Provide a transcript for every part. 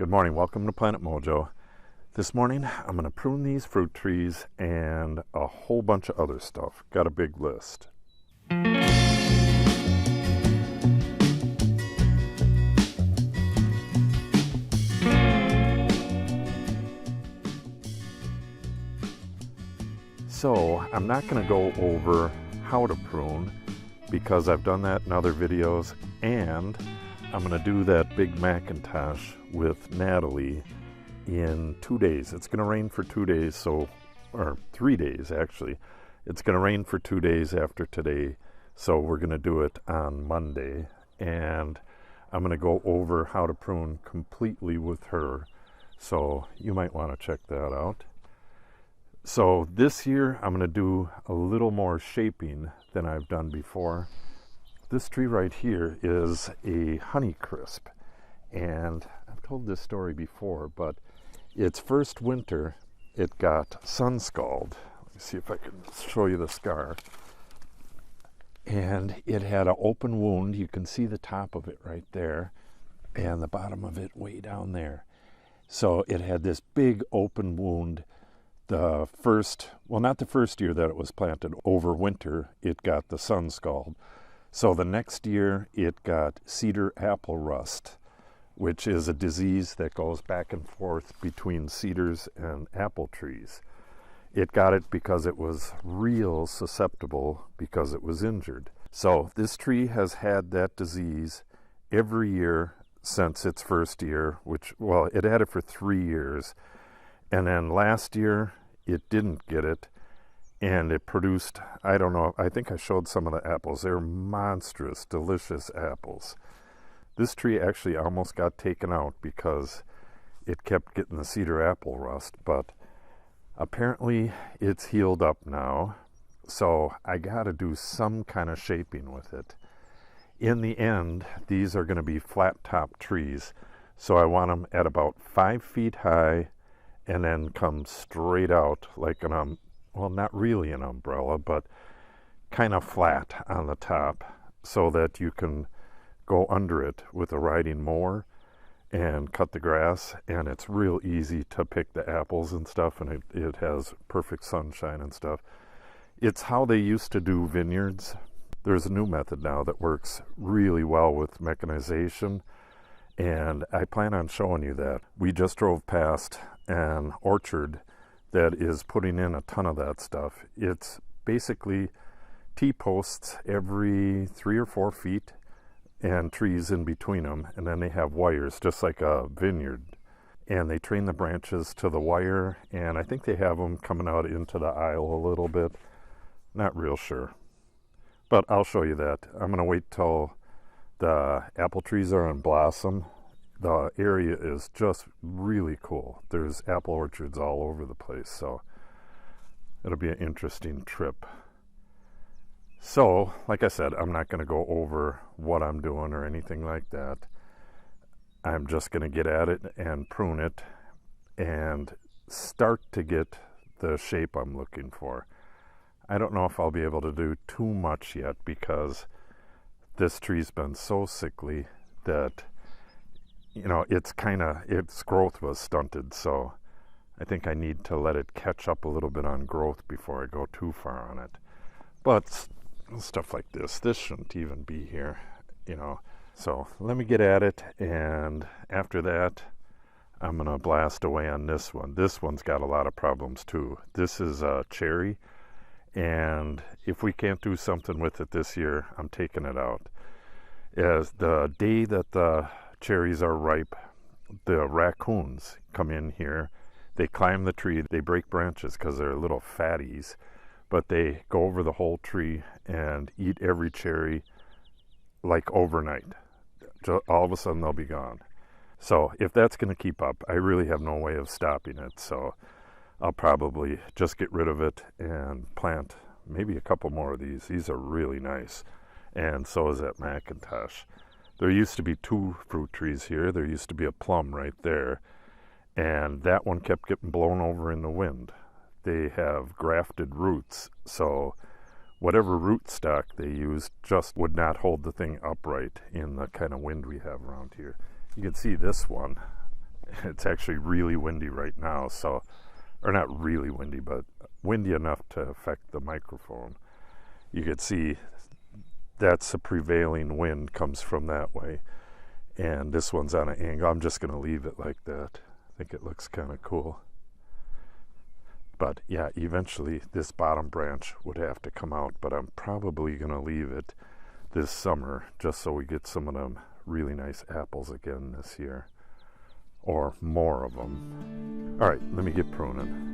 Good morning, welcome to Planet Mojo. This morning I'm going to prune these fruit trees and a whole bunch of other stuff. Got a big list. So I'm not going to go over how to prune because I've done that in other videos, and I'm going to do that big Macintosh with Natalie in 2 days. It's going to rain for 2 days, or 3 days actually. It's going to rain for 2 days after today, so we're going to do it on Monday, and I'm going to go over how to prune completely with her, so you might want to check that out. So this year I'm going to do a little more shaping than I've done before. This tree right here is a Honeycrisp, and I've told this story before, but its first winter it got sun scald. Let me see if I can show you the scar. And it had an open wound. You can see the top of it right there and the bottom of it way down there. So it had this big open wound. Not the first year that it was planted, over winter it got the sun scald. So the next year it got cedar apple rust, which is a disease that goes back and forth between cedars and apple trees. It got it because it was real susceptible because it was injured. So this tree has had that disease every year since its first year, it had it for 3 years. And then last year it didn't get it, and it produced, I don't know, I think I showed some of the apples. They're monstrous, delicious apples. This tree actually almost got taken out because it kept getting the cedar apple rust, but apparently it's healed up now, so I got to do some kind of shaping with it. In the end, these are going to be flat top trees, so I want them at about 5 feet high and then come straight out like not really an umbrella, but kind of flat on the top so that you can go under it with a riding mower and cut the grass, and it's real easy to pick the apples and stuff, and it has perfect sunshine and stuff. It's how they used to do vineyards. There's a new method now that works really well with mechanization, and I plan on showing you that. We just drove past an orchard that is putting in a ton of that stuff. It's basically T-posts every 3 or 4 feet and trees in between them, and then they have wires just like a vineyard, and they train the branches to the wire, and I think they have them coming out into the aisle a little bit. Not real sure, but I'll show you that. I'm going to wait till the apple trees are in blossom. The area is just really cool. There's apple orchards all over the place, so it'll be an interesting trip. So, like I said, I'm not going to go over what I'm doing or anything like that. I'm just going to get at it and prune it and start to get the shape I'm looking for. I don't know if I'll be able to do too much yet because this tree's been so sickly that its growth was stunted, so I think I need to let it catch up a little bit on growth before I go too far on it. But stuff like this shouldn't even be here, So let me get at it, and after that, I'm going to blast away on this one. This one's got a lot of problems too. This is a cherry, and if we can't do something with it this year, I'm taking it out. As the day that the cherries are ripe, the raccoons come in here. They climb the tree. They break branches because they're little fatties, but they go over the whole tree and eat every cherry like overnight. All of a sudden they'll be gone. So if that's going to keep up, I really have no way of stopping it, so I'll probably just get rid of it and plant maybe a couple more of these. These are really nice, and so is that Macintosh. There used to be 2 fruit trees here. There used to be a plum right there, and that one kept getting blown over in the wind. They have grafted roots, so whatever rootstock they used just would not hold the thing upright in the kind of wind we have around here. You can see this one It's actually really windy right now, so, or not really windy, but windy enough to affect the microphone. You could see that's the prevailing wind comes from that way. And this one's on an angle. I'm just going to leave it like that. I think it looks kind of cool. But yeah, eventually this bottom branch would have to come out, but I'm probably going to leave it this summer just so we get some of them really nice apples again this year, or more of them. All right, let me get pruning.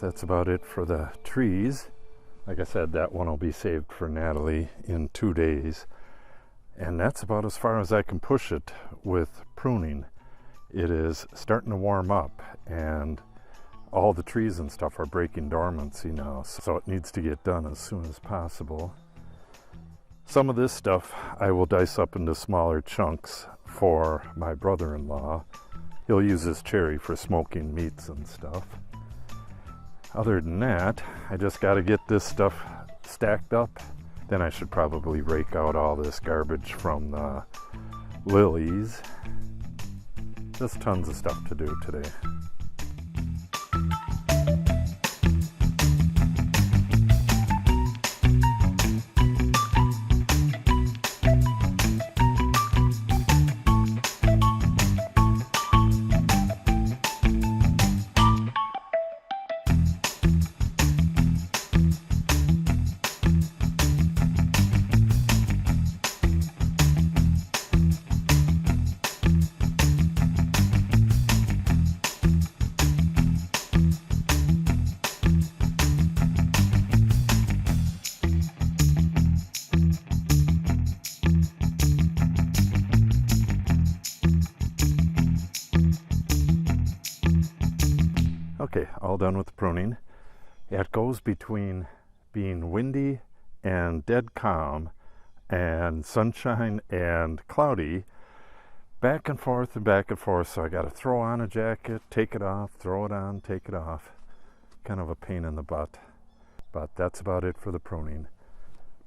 That's about it for the trees. Like I said, that one will be saved for Natalie in 2 days. And that's about as far as I can push it with pruning. It is starting to warm up and all the trees and stuff are breaking dormancy now. So it needs to get done as soon as possible. Some of this stuff I will dice up into smaller chunks for my brother-in-law. He'll use his cherry for smoking meats and stuff. Other than that, I just got to get this stuff stacked up. Then I should probably rake out all this garbage from the lilies. Just tons of stuff to do today. Okay, all done with the pruning. It goes between being windy and dead calm and sunshine and cloudy, back and forth and back and forth. So I got to throw on a jacket, take it off, throw it on, take it off. Kind of a pain in the butt. But that's about it for the pruning.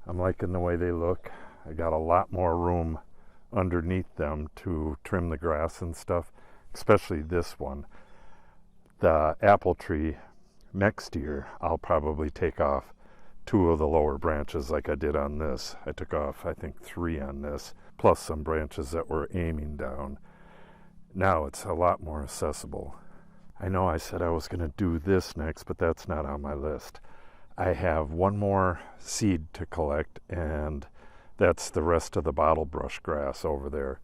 I'm liking the way they look. I got a lot more room underneath them to trim the grass and stuff, especially this one. The apple tree Next year, I'll probably take off 2 of the lower branches like I did on this. I took off, I think, 3 on this, plus some branches that were aiming down. Now it's a lot more accessible. I know I said I was going to do this next, but that's not on my list. I have one more seed to collect, and that's the rest of the bottlebrush grass over there.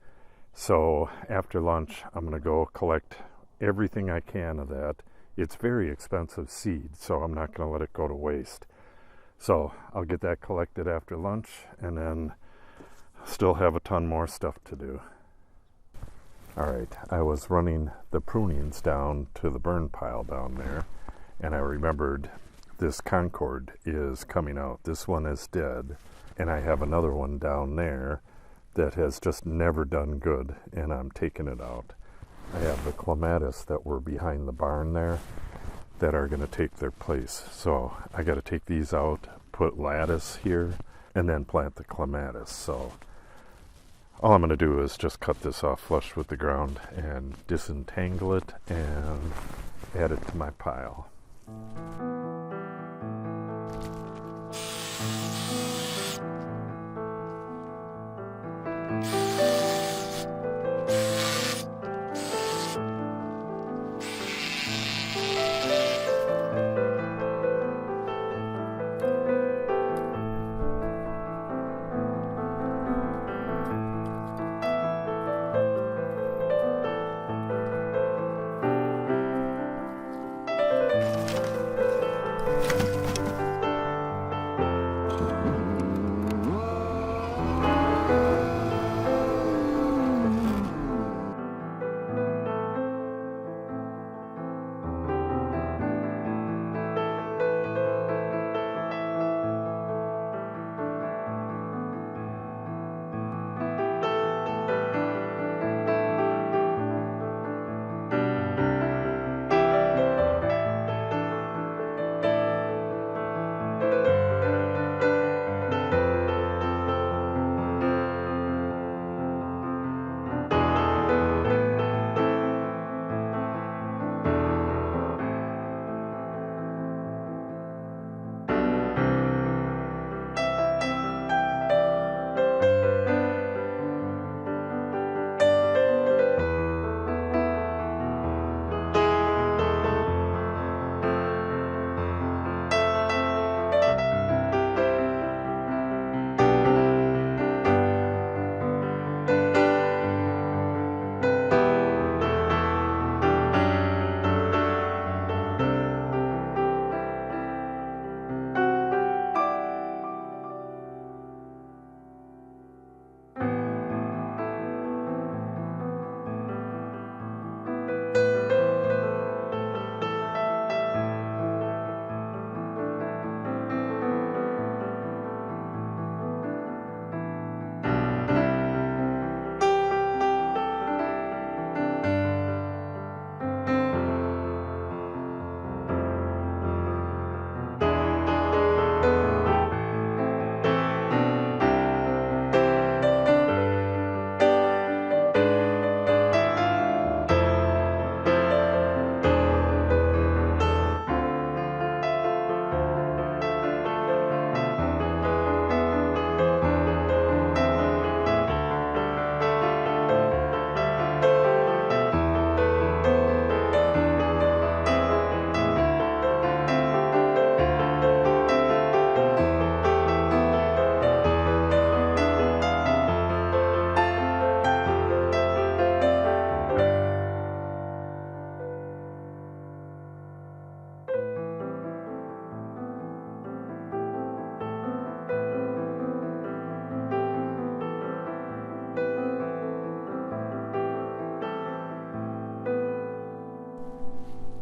So after lunch, I'm going to go collect everything I can of that. It's very expensive seed, so I'm not going to let it go to waste. So I'll get that collected after lunch, and then still have a ton more stuff to do. All right, I was running the prunings down to the burn pile down there, and I remembered this Concord is coming out. This one is dead, and I have another one down there that has just never done good, and I'm taking it out. I have the clematis that were behind the barn there that are going to take their place. So I got to take these out, put lattice here, and then plant the clematis. So all I'm going to do is just cut this off flush with the ground and disentangle it and add it to my pile.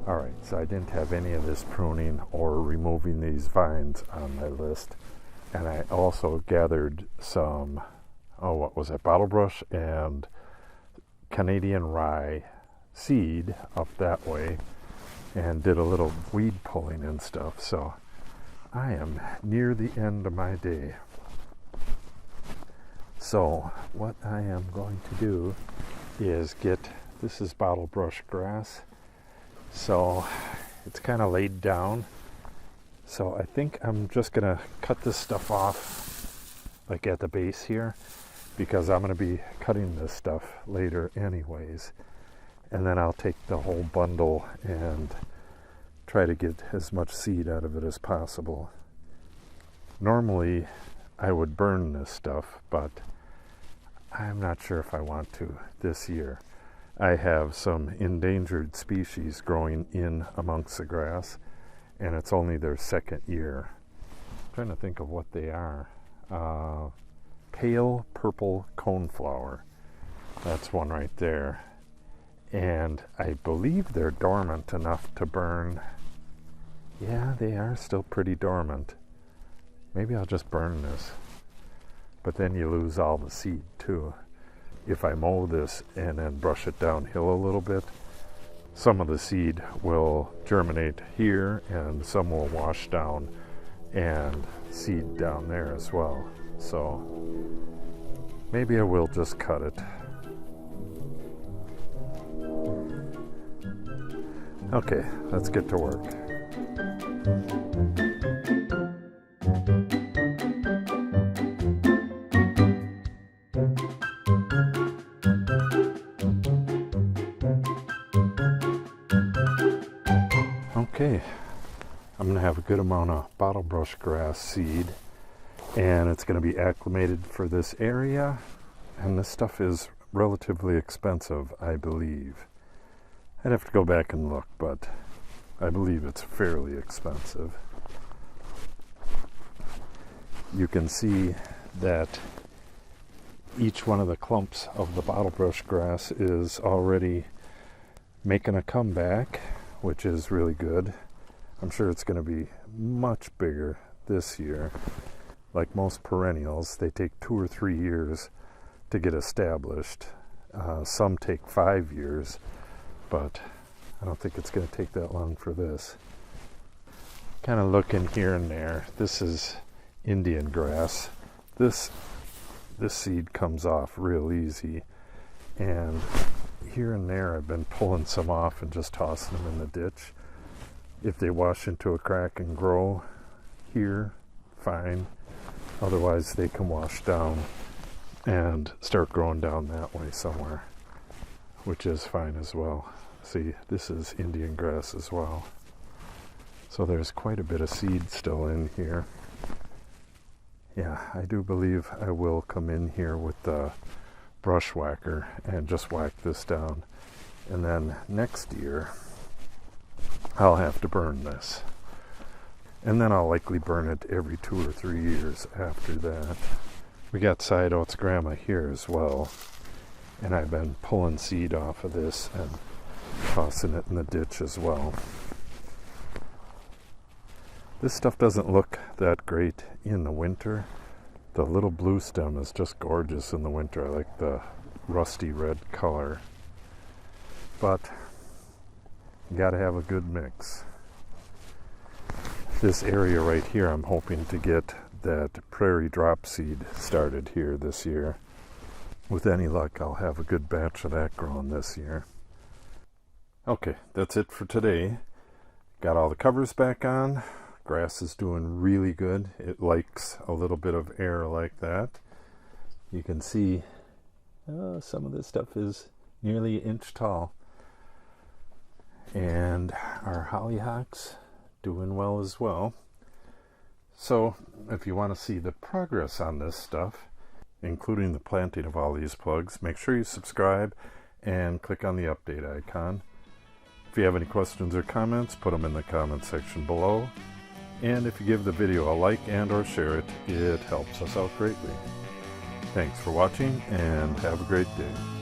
Alright, so I didn't have any of this pruning or removing these vines on my list. And I also gathered some, what was it, Bottlebrush and Canadian rye seed up that way and did a little weed pulling and stuff. So I am near the end of my day. So what I am going to do is this is Bottlebrush grass. So it's kind of laid down. So I think I'm just gonna cut this stuff off like at the base here, because I'm gonna be cutting this stuff later anyways. And then I'll take the whole bundle and try to get as much seed out of it as possible. Normally I would burn this stuff, but I'm not sure if I want to this year. I have some endangered species growing in amongst the grass, and it's only their second year. I'm trying to think of what they are. Pale purple coneflower. That's one right there. And I believe they're dormant enough to burn. Yeah, they are still pretty dormant. Maybe I'll just burn this. But then you lose all the seed too. If I mow this and then brush it downhill a little bit, some of the seed will germinate here and some will wash down and seed down there as well. So maybe I will just cut it. Okay, let's get to work. Okay, I'm going to have a good amount of bottlebrush grass seed, and it's going to be acclimated for this area, and this stuff is relatively expensive, I believe. I'd have to go back and look, but I believe it's fairly expensive. You can see that each one of the clumps of the bottlebrush grass is already making a comeback, which is really good. I'm sure it's going to be much bigger this year. Like most perennials, they take 2 or 3 years to get established. Some take 5 years, but I don't think it's going to take that long for this. Kind of looking here and there. This is Indian grass. This seed comes off real easy, and here and there I've been pulling some off and just tossing them in the ditch. If they wash into a crack and grow here, fine. Otherwise they can wash down and start growing down that way somewhere, which is fine as well. See, this is Indian grass as well. So there's quite a bit of seed still in here. Yeah, I do believe I will come in here with the brush whacker and just whack this down. And then next year, I'll have to burn this. And then I'll likely burn it every 2 or 3 years after that. We got side oats grandma here as well. And I've been pulling seed off of this and tossing it in the ditch as well. This stuff doesn't look that great in the winter. The little blue stem is just gorgeous in the winter. I like the rusty red color. But you gotta have a good mix. This area right here, I'm hoping to get that prairie drop seed started here this year. With any luck, I'll have a good batch of that growing this year. Okay, that's it for today. Got all the covers back on. Grass is doing really good. It likes a little bit of air like that. You can see some of this stuff is nearly an inch tall. And our hollyhocks doing well as well. So if you want to see the progress on this stuff, including the planting of all these plugs, make sure you subscribe and click on the update icon. If you have any questions or comments, put them in the comment section below. And if you give the video a like and or share it, it helps us out greatly. Thanks for watching and have a great day.